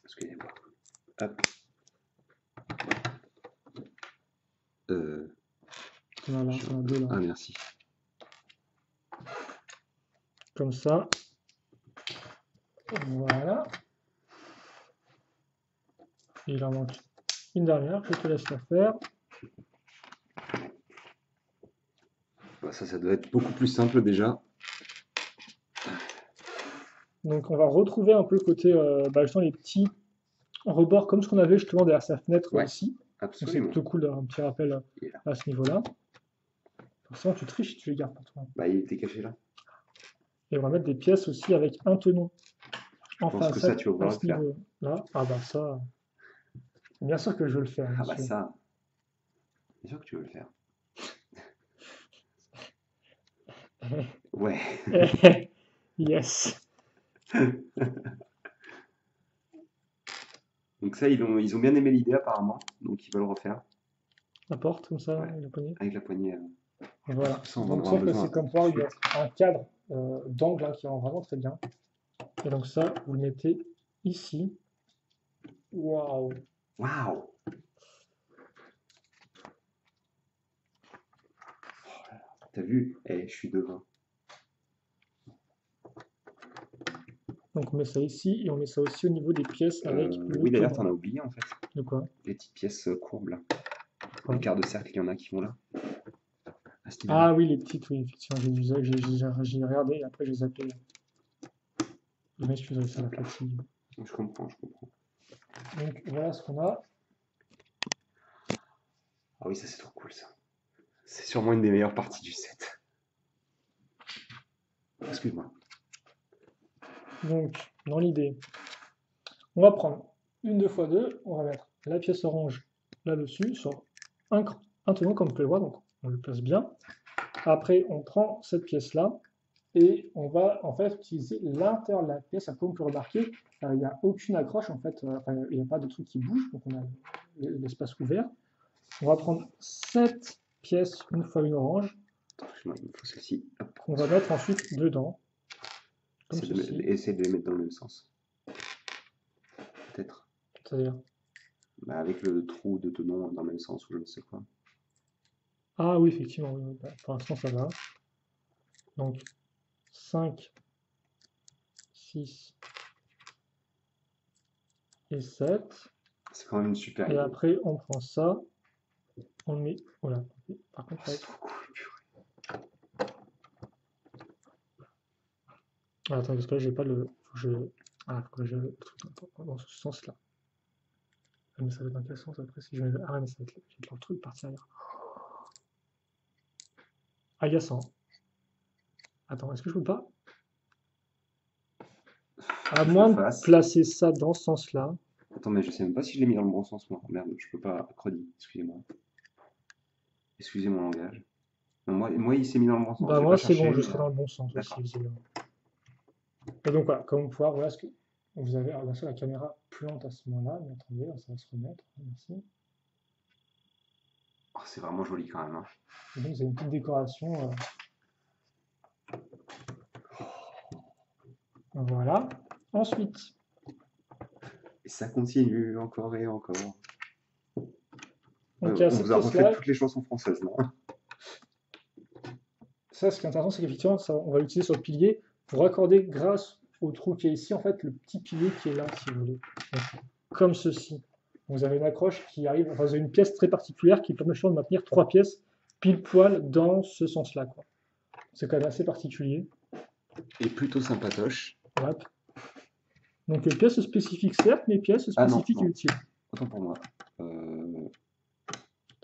Speaker 2: Excusez-moi. Hop.
Speaker 1: Voilà,
Speaker 2: Je-
Speaker 1: un 2 là.
Speaker 2: Ah, merci.
Speaker 1: Comme ça. Voilà. Et il en manque une dernière, je te laisse la faire.
Speaker 2: Bah, ça doit être beaucoup plus simple déjà.
Speaker 1: Donc on va retrouver un peu le côté, justement les petits rebords comme ce qu'on avait justement derrière sa fenêtre
Speaker 2: Ouais,
Speaker 1: ici. Donc c'est
Speaker 2: absolument.
Speaker 1: plutôt cool d'avoir un petit rappel
Speaker 2: Il est là.
Speaker 1: à ce niveau-là. Forcément tu triches si tu les gardes pour toi.
Speaker 2: Bah, il était caché là.
Speaker 1: Et on va mettre des pièces aussi avec un tenon en
Speaker 2: Je pense que ça, tu vas
Speaker 1: à
Speaker 2: vouloir le
Speaker 1: ce
Speaker 2: faire.
Speaker 1: niveau-là. Ah bah ça, bien sûr que je veux le faire,
Speaker 2: Ah bah
Speaker 1: monsieur.
Speaker 2: ça, bien sûr que tu veux le faire. Ouais.
Speaker 1: Yes.
Speaker 2: Donc ça, ils ont bien aimé l'idée apparemment, donc ils veulent le refaire.
Speaker 1: La porte comme ça,
Speaker 2: Ouais.
Speaker 1: la poignée.
Speaker 2: Avec la poignée.
Speaker 1: Voilà.
Speaker 2: Ça, on va
Speaker 1: Donc
Speaker 2: avoir
Speaker 1: sauf que
Speaker 2: besoin
Speaker 1: c'est comme
Speaker 2: tout de
Speaker 1: quoi il y
Speaker 2: suite.
Speaker 1: a un cadre d'angle hein, qui rend vraiment très bien. Et donc ça, vous le mettez ici. Waouh.
Speaker 2: Waouh! T'as vu? Eh, je suis devin.
Speaker 1: Donc on met ça ici et on met ça aussi au niveau des pièces avec le
Speaker 2: Oui, d'ailleurs,
Speaker 1: tenant.
Speaker 2: t'en as oublié en fait.
Speaker 1: De quoi?
Speaker 2: Les petites pièces courbes là.
Speaker 1: Quoi?
Speaker 2: Les quarts de cercle, il y en a qui vont là. À ce
Speaker 1: Ah
Speaker 2: niveau-là.
Speaker 1: oui, les petites, oui, effectivement, j'ai regardé et après j'ai zappé. Je m'excuse, ça la fatigue.
Speaker 2: Je comprends, je comprends.
Speaker 1: Donc voilà ce qu'on a.
Speaker 2: Ah oui, ça c'est trop cool ça. C'est sûrement une des meilleures parties du set. Excuse-moi.
Speaker 1: Donc, dans l'idée, on va prendre une 2x2, on va mettre la pièce orange là-dessus, sur un tenon comme vous pouvez le voir, donc on le place bien. Après, on prend cette pièce-là et on va en fait utiliser l'intérieur de la pièce. Comme on peut remarquer, il n'y a aucune accroche en fait, il n'y a pas de truc qui bouge, donc on a l'espace ouvert. On va prendre cette pièce une fois une orange,
Speaker 2: Excuse-moi, il me faut celle-ci. Hop.
Speaker 1: qu'on va mettre ensuite dedans, comme ceci.
Speaker 2: Essaye de les mettre dans le même sens. Peut-être.
Speaker 1: C'est-à-dire.
Speaker 2: Bah, avec le trou de tenon dans le même sens ou je ne sais quoi.
Speaker 1: Ah oui, effectivement, oui, bah, pour l'instant ça va. Donc 5, 6 et 7.
Speaker 2: C'est quand même une super
Speaker 1: Et
Speaker 2: idée.
Speaker 1: après, on prend ça, on le met. Voilà. Par
Speaker 2: Oh,
Speaker 1: contre,
Speaker 2: c'est trop cool, purée.
Speaker 1: Ah, attends, parce que là, j'ai pas le. Faut que je. Ah, faut que je le truc dans ce sens-là. Ah, mais ça va être dans quel sens après si je mets... Ah, ouais, mais ça va être le truc partir ailleurs. Agaçant. Attends, est-ce que je peux pas? À
Speaker 2: Je
Speaker 1: moins
Speaker 2: le
Speaker 1: de
Speaker 2: fasse.
Speaker 1: placer ça dans ce sens-là.
Speaker 2: Attends, mais je sais même pas si je l'ai mis dans le bon sens, moi. Merde, je peux pas. Credi, excusez-moi. Excusez mon langage. Non, moi, il s'est mis dans le bon sens.
Speaker 1: Bah
Speaker 2: J'ai
Speaker 1: moi
Speaker 2: pas
Speaker 1: c'est bon,
Speaker 2: cherché,
Speaker 1: je
Speaker 2: mais,
Speaker 1: serai dans le bon sens aussi,
Speaker 2: d'accord.
Speaker 1: visiblement. Et donc voilà, comme vous pouvez voir, voilà ce que vous avez. Alors bien sûr la caméra plante à ce moment-là, mais attendez, ça va se remettre. Merci.
Speaker 2: Oh, c'est vraiment joli quand même, hein.
Speaker 1: Et donc vous avez une petite décoration. Voilà. Ensuite,
Speaker 2: Et ça continue encore et encore.
Speaker 1: donc il y a
Speaker 2: On
Speaker 1: cette
Speaker 2: vous a refait
Speaker 1: pièce-là.
Speaker 2: toutes les chansons françaises, non?
Speaker 1: Ça, ce qui est intéressant, c'est qu'effectivement, ça, on va l'utiliser sur le pilier pour raccorder grâce au trou qui est ici, en fait, le petit pilier qui est là, si vous voulez. Donc, comme ceci. Vous avez une accroche qui arrive, enfin, vous avez une pièce très particulière qui permet de maintenir 3 pièces pile poil dans ce sens-là, quoi. C'est quand même assez particulier.
Speaker 2: Et plutôt sympatoche.
Speaker 1: Voilà. Donc, pièce spécifique, certes, mais pièce
Speaker 2: Ah non,
Speaker 1: spécifique et
Speaker 2: non,
Speaker 1: utile.
Speaker 2: autant pour moi. Euh,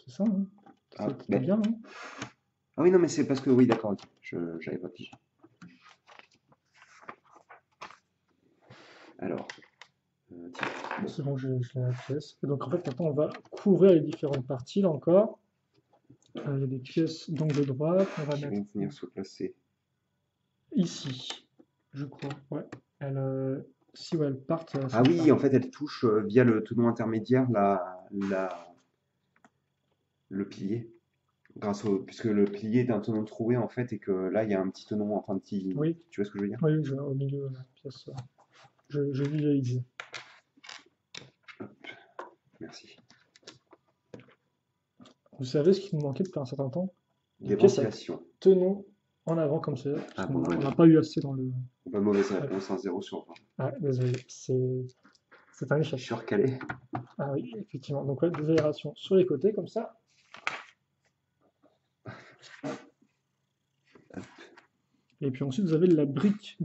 Speaker 1: C'est ça, hein.
Speaker 2: Ah,
Speaker 1: C'est
Speaker 2: mais-
Speaker 1: bien, hein.
Speaker 2: ah oui, non, mais c'est parce que, oui, d'accord, ok. J'avais pas pigé. Alors, tiens, bon,
Speaker 1: C'est bon, je l'ai la pièce. Et donc, en fait, maintenant, on va couvrir les différentes parties, là encore. Il y a des pièces d'angle droit qu'on va
Speaker 2: qui
Speaker 1: mettre
Speaker 2: vont venir se placer.
Speaker 1: ici, je crois. Ouais. Si ouais, elles partent,
Speaker 2: Ah
Speaker 1: ça part.
Speaker 2: oui, en fait, elle touche via le tenon intermédiaire le pilier. Puisque le pilier est un tenon troué, en fait, et que là, il y a un petit tenon, enfin, un petit.
Speaker 1: Oui,
Speaker 2: Tu vois ce que je veux dire?
Speaker 1: oui, au milieu, la pièce. Je visualise.
Speaker 2: Hop, merci.
Speaker 1: Vous savez ce qui nous manquait depuis un certain temps?
Speaker 2: Des
Speaker 1: Des pièces à
Speaker 2: ventilations.
Speaker 1: tenon en avant comme ça, parce
Speaker 2: Ah
Speaker 1: qu'on
Speaker 2: bon, ouais,
Speaker 1: n'a
Speaker 2: non.
Speaker 1: pas eu assez dans le.
Speaker 2: Pas mauvaise réponse, un 0 sur 20.
Speaker 1: Ah, désolé, c'est un échec.
Speaker 2: Surcalé.
Speaker 1: Ah oui, effectivement. Donc, ouais, des aérations sur les côtés, comme ça. Et puis ensuite, vous avez la brique,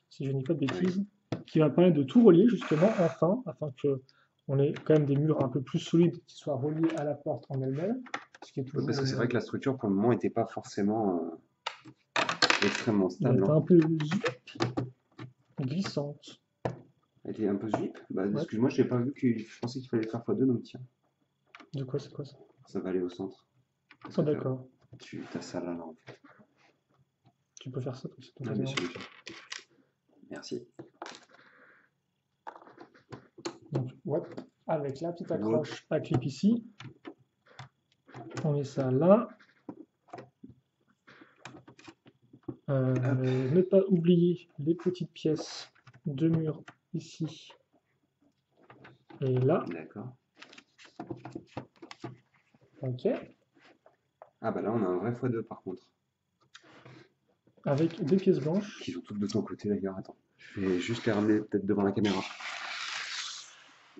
Speaker 1: si je ne dis pas de bêtises, qui va permettre de tout relier, justement, enfin, afin que on ait quand même des murs un peu plus solides qui soient reliés à la porte en elle-même. Ce qui est
Speaker 2: Ouais,
Speaker 1: toujours
Speaker 2: parce que c'est vrai que la structure, pour le moment, n'était pas forcément extrêmement
Speaker 1: elle
Speaker 2: stable,
Speaker 1: était
Speaker 2: hein.
Speaker 1: un peu glissante.
Speaker 2: Elle était un peu zip. Bah,
Speaker 1: Ouais.
Speaker 2: excuse-moi, je n'ai pas vu je pensais qu'il fallait faire x2, donc tiens,
Speaker 1: De quoi c'est quoi ça?
Speaker 2: ça va aller au centre. Parce
Speaker 1: Oh
Speaker 2: que
Speaker 1: d'accord.
Speaker 2: tu as ça là, en fait.
Speaker 1: Tu peux faire ça comme ça.
Speaker 2: Ah, bien sûr, bien sûr. Merci.
Speaker 1: Donc, ouais, avec la petite
Speaker 2: Ouais.
Speaker 1: accroche à clip ici, on met ça là. Ne pas oublier les petites pièces de mur ici et là.
Speaker 2: D'accord.
Speaker 1: Ok.
Speaker 2: Ah bah là, on a un vrai x2 par contre.
Speaker 1: Avec des pièces blanches.
Speaker 2: Qui sont toutes de ton côté d'ailleurs. Attends, je vais juste les ramener peut-être devant la caméra.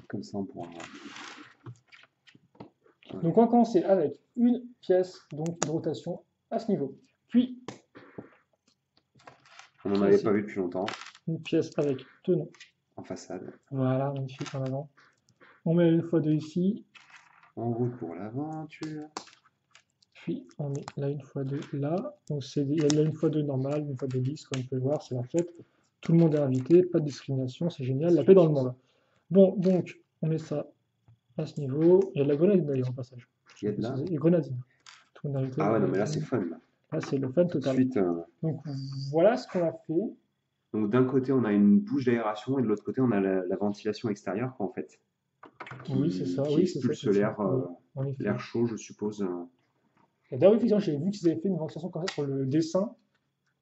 Speaker 2: Comme ça, on pourra.
Speaker 1: Donc on va commencer avec une pièce donc, de rotation à ce niveau. Puis
Speaker 2: On n'en avait pas vu depuis longtemps.
Speaker 1: une pièce avec tenon.
Speaker 2: En façade.
Speaker 1: Voilà, magnifique en avant. On met une fois deux ici.
Speaker 2: En route pour l'aventure.
Speaker 1: Puis on met là une fois deux là. Donc il y a là une fois deux normale, une fois deux lisse, comme vous pouvez voir, c'est la fête. Tout le monde est invité, pas de discrimination, c'est génial, la paix dans le monde. Bon, donc on met ça à ce niveau. Il y a de la grenadine d'ailleurs au passage.
Speaker 2: Il y a de là.
Speaker 1: Et grenadine. Tout le monde est invité.
Speaker 2: Ah ouais, non, mais là, c'est fun.
Speaker 1: Là, c'est le fun
Speaker 2: Tout de
Speaker 1: total.
Speaker 2: suite.
Speaker 1: Donc voilà ce qu'on a fait.
Speaker 2: Donc d'un côté, on a une bouche d'aération et de l'autre côté, on a la ventilation extérieure, quoi, en fait.
Speaker 1: Oui, c'est ça.
Speaker 2: Qui
Speaker 1: Oui, c'est ça.
Speaker 2: expulse l'air
Speaker 1: En effet.
Speaker 2: l'air chaud, je suppose.
Speaker 1: Et d'ailleurs, effectivement, j'ai vu qu'ils avaient fait une ventilation comme ça sur le dessin.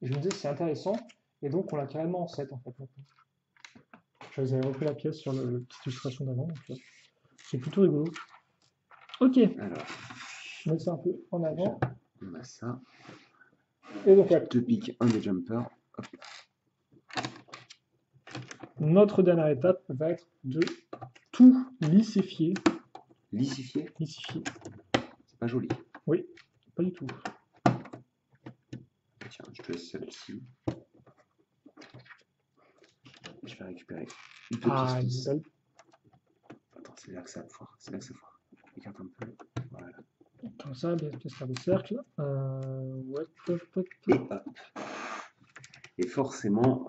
Speaker 1: Et je me disais, c'est intéressant. Et donc, on l'a carrément en 7 en fait. Je vous avais repris la pièce sur la petite illustration d'avant. C'est plutôt rigolo. Ok,
Speaker 2: Alors,
Speaker 1: je mets ça un peu en avant.
Speaker 2: on a ça.
Speaker 1: Et donc, ouais,
Speaker 2: Deux pics, un des jumpers. Hop.
Speaker 1: notre dernière étape va être de tout lissifier.
Speaker 2: Lissifié,
Speaker 1: Lissifier.
Speaker 2: c'est pas joli.
Speaker 1: Oui, pas du tout.
Speaker 2: Tiens, je te laisse celle-ci. Je vais récupérer une petite
Speaker 1: Ah,
Speaker 2: pièce.
Speaker 1: seul.
Speaker 2: Attends, c'est là que ça foire. C'est là que ça foire. Écarte un peu. Voilà.
Speaker 1: Comme ça, bien faire des cercles. Ouais,
Speaker 2: Et hop. Et forcément,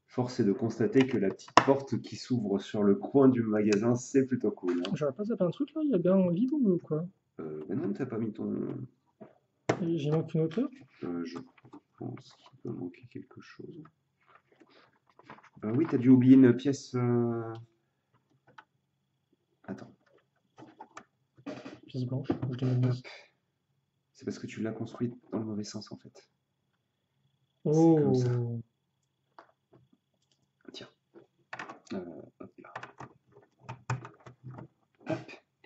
Speaker 2: force est de constater que la petite porte qui s'ouvre sur le coin du magasin, c'est plutôt cool, hein.
Speaker 1: J'aurais pas zappé un truc là, il y a bien un vide ou quoi?
Speaker 2: Mais non, t'as pas mis ton.
Speaker 1: J'y manque une autre.
Speaker 2: Je pense qu'il peut manquer quelque chose. Oui, t'as dû oublier une pièce. Attends,
Speaker 1: Pièce blanche. Je l'ai mis.
Speaker 2: c'est parce que tu l'as construite dans le mauvais sens en fait.
Speaker 1: Oh.
Speaker 2: comme ça. Tiens. Hop là. Hop.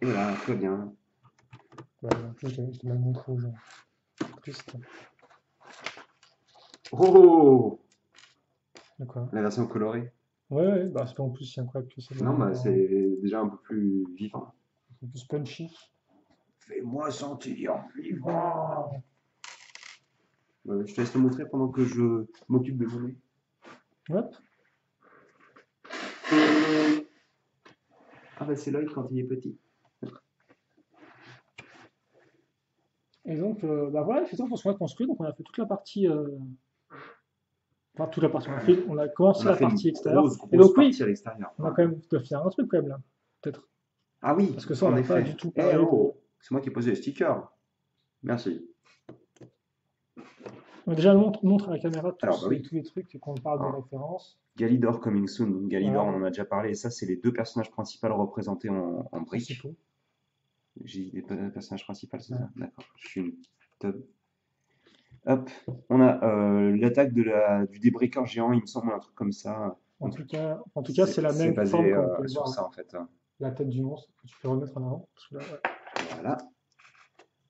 Speaker 2: Et voilà, tout va bien.
Speaker 1: Ouais, en plus, je l'ai mal montré aux gens. Triste.
Speaker 2: Oh!
Speaker 1: De quoi?
Speaker 2: La version colorée.
Speaker 1: Ouais, bah c'est pas en plus si incroyable que ça.
Speaker 2: Non, bah c'est déjà un peu plus vivant.
Speaker 1: C'est plus punchy.
Speaker 2: Fais-moi sentir vivant. Je te laisse le montrer pendant que je m'occupe de mon nez.
Speaker 1: Hop.
Speaker 2: Ah bah c'est l'œil quand il est petit.
Speaker 1: Et donc, bah voilà, effectivement, parce qu'on a construit, donc on a fait toute la partie. Enfin, toute la partie. On a commencé
Speaker 2: On a
Speaker 1: la
Speaker 2: fait
Speaker 1: partie
Speaker 2: une
Speaker 1: extérieure.
Speaker 2: grosse
Speaker 1: Et donc, oui,
Speaker 2: partie à l'extérieur.
Speaker 1: on a quand même de faire un truc quand même là. Peut-être.
Speaker 2: Ah oui,
Speaker 1: Parce que ça, on
Speaker 2: en
Speaker 1: n'a pas
Speaker 2: effet.
Speaker 1: du tout
Speaker 2: Eh
Speaker 1: parlé de.
Speaker 2: oh, c'est moi qui ai posé les stickers. Merci.
Speaker 1: Donc, déjà, montre à la caméra tous,
Speaker 2: Alors, bah oui.
Speaker 1: tous les trucs qu'on parle de
Speaker 2: Ah.
Speaker 1: référence.
Speaker 2: Galidor coming soon. Galidor,
Speaker 1: Voilà.
Speaker 2: on en a déjà parlé. Et ça, c'est les deux personnages principaux représentés en briques.
Speaker 1: Principaux.
Speaker 2: J'ai dit des personnages principaux, c'est ça? D'accord. Je suis une teub. Hop, on a l'attaque du débriqueur géant, il me semble, un truc comme ça.
Speaker 1: En tout cas, c'est la même
Speaker 2: basé
Speaker 1: forme qu'on peut
Speaker 2: sur
Speaker 1: voir
Speaker 2: ça en fait.
Speaker 1: la tête du monstre que tu peux remettre en avant. Parce que là, ouais.
Speaker 2: Voilà.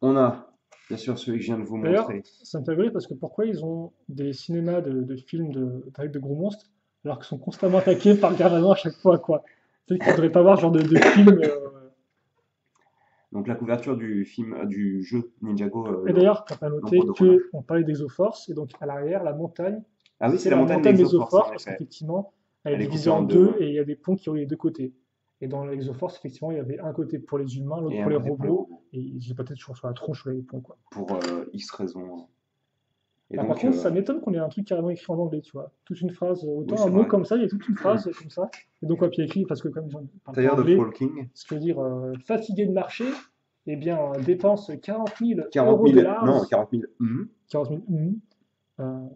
Speaker 2: On a bien sûr celui que je viens de vous
Speaker 1: D'ailleurs,
Speaker 2: montrer.
Speaker 1: ça me fait rigoler parce que pourquoi ils ont des cinémas de films avec de gros monstres alors qu'ils sont constamment attaqués par Gargamel à chaque fois, quoi. Tu sais qu'ils ne devraient pas avoir ce genre de film.
Speaker 2: Donc la couverture du film, du jeu Ninjago.
Speaker 1: Et d'ailleurs, tu as noté
Speaker 2: l'ombre de
Speaker 1: qu'on parlait d'Exoforce, et donc à l'arrière, la montagne,
Speaker 2: Ah oui,
Speaker 1: c'est
Speaker 2: c'est la
Speaker 1: la
Speaker 2: montagne
Speaker 1: montagne
Speaker 2: d'Exoforce,
Speaker 1: d'Exoforce
Speaker 2: en
Speaker 1: parce
Speaker 2: effet.
Speaker 1: qu'effectivement, elle est
Speaker 2: Elle est
Speaker 1: divisée
Speaker 2: coupée
Speaker 1: en
Speaker 2: en
Speaker 1: deux
Speaker 2: deux.
Speaker 1: et il y a des ponts qui ont les deux côtés. Et dans l'Exoforce, effectivement, il y avait un côté pour les humains, l'autre
Speaker 2: Et
Speaker 1: pour
Speaker 2: un
Speaker 1: les
Speaker 2: côté pour les
Speaker 1: robots,
Speaker 2: robots.
Speaker 1: et j'ai peut-être toujours sur la tronche sur les ponts, quoi.
Speaker 2: Pour X raisons. Et
Speaker 1: Ah,
Speaker 2: donc,
Speaker 1: par contre, ça m'étonne qu'on ait un truc carrément écrit en anglais, tu vois. Toute une phrase, autant
Speaker 2: c'est
Speaker 1: un mot
Speaker 2: vrai.
Speaker 1: comme ça, il y a toute une phrase comme ça. Et donc, papier écrit, parce que comme ils parlent pas
Speaker 2: Tired of
Speaker 1: anglais,
Speaker 2: walking.
Speaker 1: ce qui veut dire fatigué de marcher, eh bien, dépense 40 000
Speaker 2: 40
Speaker 1: euros
Speaker 2: 000,
Speaker 1: dollars,
Speaker 2: non, 40 000.
Speaker 1: 40 000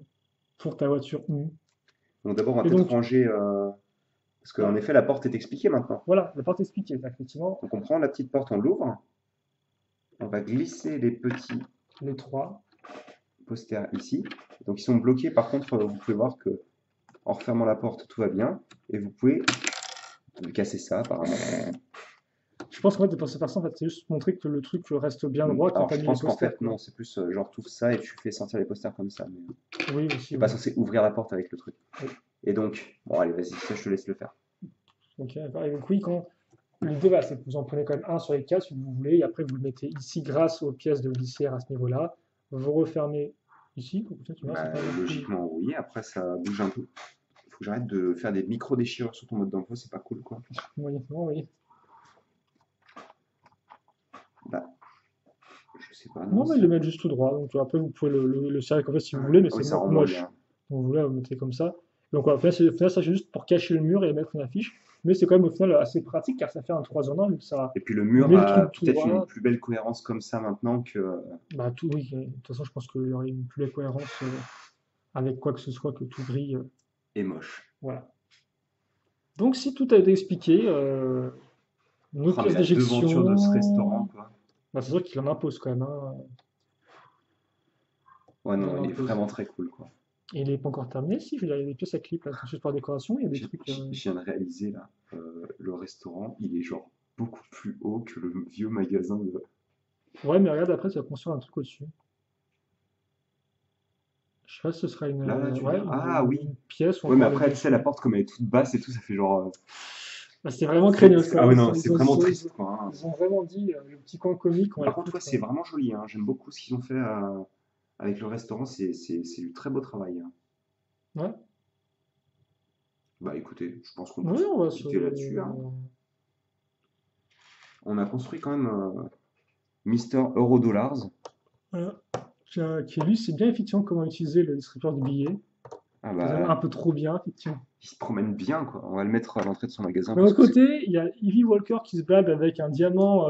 Speaker 1: pour ta voiture.
Speaker 2: Donc d'abord, on va
Speaker 1: Et
Speaker 2: peut-être
Speaker 1: donc,
Speaker 2: ranger, parce qu'en effet, la porte est expliquée maintenant.
Speaker 1: voilà, la porte expliquée, effectivement,
Speaker 2: Donc on prend la petite porte, on l'ouvre. On va glisser les petits
Speaker 1: les trois.
Speaker 2: posters ici. Donc ils sont bloqués. Par contre, vous pouvez voir que en refermant la porte, tout va bien. Et vous pouvez casser ça apparemment.
Speaker 1: Je pense qu'en fait, pour cette personne, en fait, c'est juste montrer que le truc reste bien droit quand
Speaker 2: Alors
Speaker 1: tu as
Speaker 2: je
Speaker 1: mis les
Speaker 2: pense qu'en
Speaker 1: posters.
Speaker 2: fait non, c'est plus genre tu ouvres ça et tu fais sortir les posters comme ça. Mais
Speaker 1: Oui,
Speaker 2: tu
Speaker 1: aussi.
Speaker 2: n'es
Speaker 1: Oui.
Speaker 2: pas censé ouvrir la porte avec le truc.
Speaker 1: Oui.
Speaker 2: Et donc, bon allez, vas-y, ça je te laisse le faire.
Speaker 1: Ok, d'accord. Et donc, oui, l'idée, bah, c'est que vous en prenez quand même un sur les quatre si vous voulez, et après vous le mettez ici grâce aux pièces de glissière à ce niveau-là. Vous refermez ici. Donc, tu vois,
Speaker 2: Bah,
Speaker 1: c'est pas non plus-
Speaker 2: logiquement oui, après ça bouge un peu. Il faut que j'arrête de faire des micro-déchirures sur ton mode d'emploi, c'est pas cool quoi.
Speaker 1: Moyennement, oui.
Speaker 2: Bah, je sais pas,
Speaker 1: Non, mais ils le mettent juste tout droit. Donc, après, vous pouvez le serrer comme ça si vous voulez, mais
Speaker 2: oui,
Speaker 1: c'est
Speaker 2: ça rend
Speaker 1: beaucoup
Speaker 2: moins
Speaker 1: moche.
Speaker 2: bien.
Speaker 1: Donc, vous voulez, vous mettez comme ça. Donc, voilà, au final, ça, c'est juste pour cacher le mur et mettre une affiche. Mais c'est quand même au final assez pratique car ça fait un 3 en 1 vu que ça.
Speaker 2: Et puis le mur
Speaker 1: met le
Speaker 2: a
Speaker 1: truc tout
Speaker 2: peut-être
Speaker 1: droit.
Speaker 2: une plus belle cohérence comme ça maintenant que.
Speaker 1: Bah, tout, oui. De toute façon, je pense qu'il y aurait une plus belle cohérence avec quoi que ce soit que tout gris.
Speaker 2: Et moche.
Speaker 1: Voilà. Donc, si tout a été expliqué, nos
Speaker 2: Oh, mais
Speaker 1: pièces
Speaker 2: la devanture de ce
Speaker 1: d'éjection.
Speaker 2: restaurant quoi.
Speaker 1: Bah, c'est sûr qu'il en impose quand même. Hein.
Speaker 2: Ouais, non,
Speaker 1: Il en
Speaker 2: il est
Speaker 1: impose.
Speaker 2: vraiment très cool quoi.
Speaker 1: Et il n'est pas encore terminé. Si, je veux dire, il y a des pièces à clip, là, c'est juste par décoration. Il y a des
Speaker 2: Je
Speaker 1: trucs.
Speaker 2: viens de réaliser là, le restaurant, il est genre beaucoup plus haut que le vieux magasin de.
Speaker 1: Ouais, mais regarde, après, tu vas construire un truc au-dessus. Je sais pas si ce sera une,
Speaker 2: Là, tu veux
Speaker 1: ouais,
Speaker 2: dire? Ah oui.
Speaker 1: une pièce ou
Speaker 2: Ouais, mais
Speaker 1: encore
Speaker 2: après,
Speaker 1: les
Speaker 2: tu sais, la
Speaker 1: dessous.
Speaker 2: porte, comme elle est toute basse et tout, ça fait genre.
Speaker 1: Bah, c'est vraiment craignos, quoi.
Speaker 2: Ah ouais, non,
Speaker 1: Ils
Speaker 2: c'est
Speaker 1: ont,
Speaker 2: vraiment
Speaker 1: ils ont-
Speaker 2: triste quoi. Hein.
Speaker 1: ils ont vraiment dit le petit coin comique, on va
Speaker 2: Par
Speaker 1: le
Speaker 2: contre, ouais,
Speaker 1: foutre.
Speaker 2: c'est vraiment joli. Hein. J'aime beaucoup ce qu'ils ont fait avec le restaurant. C'est du très beau travail. Hein.
Speaker 1: Ouais.
Speaker 2: Bah écoutez, je pense qu'on peut
Speaker 1: Oui,
Speaker 2: se
Speaker 1: on va se.
Speaker 2: quitter là-dessus. Hein. On a construit quand même Mister Euro Dollars.
Speaker 1: Voilà. Qui lui, c'est bien effectivement comment utiliser le distributeur de billets.
Speaker 2: Ah
Speaker 1: Ça va un
Speaker 2: bah,
Speaker 1: peu trop bien, effectivement.
Speaker 2: il se promène bien, quoi. On va le mettre à l'entrée de son magasin
Speaker 1: De
Speaker 2: parce
Speaker 1: l'autre
Speaker 2: que c'est...
Speaker 1: côté, il y a Evie Walker qui se balade avec un diamant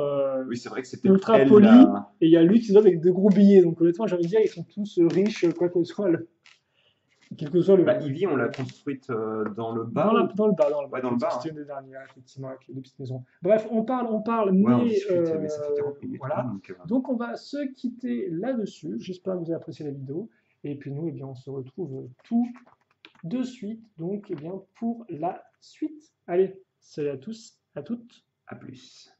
Speaker 2: Oui, c'est vrai que c'est peut-être
Speaker 1: ultra
Speaker 2: elle,
Speaker 1: poli,
Speaker 2: la...
Speaker 1: et il y a lui qui se balade avec de gros billets. Donc honnêtement, j'ai envie de dire, ils sont tous riches, quel que soit
Speaker 2: Bah, Ivy, on l'a construite dans le bas ou...
Speaker 1: dans le bas,
Speaker 2: Ouais, dans le
Speaker 1: parce que
Speaker 2: bas,
Speaker 1: c'était
Speaker 2: hein.
Speaker 1: une des dernières, effectivement, avec les deux petites maisons. Bref, on parle,
Speaker 2: Ouais, on
Speaker 1: mais
Speaker 2: discute, mais ça fait 40 minutes, hein,
Speaker 1: voilà.
Speaker 2: donc...
Speaker 1: Donc on va se quitter là-dessus. J'espère que vous avez apprécié la vidéo. Et puis nous, eh bien, on se retrouve tout de suite, donc eh bien, pour la suite. Allez, salut à tous, à toutes.
Speaker 2: à plus.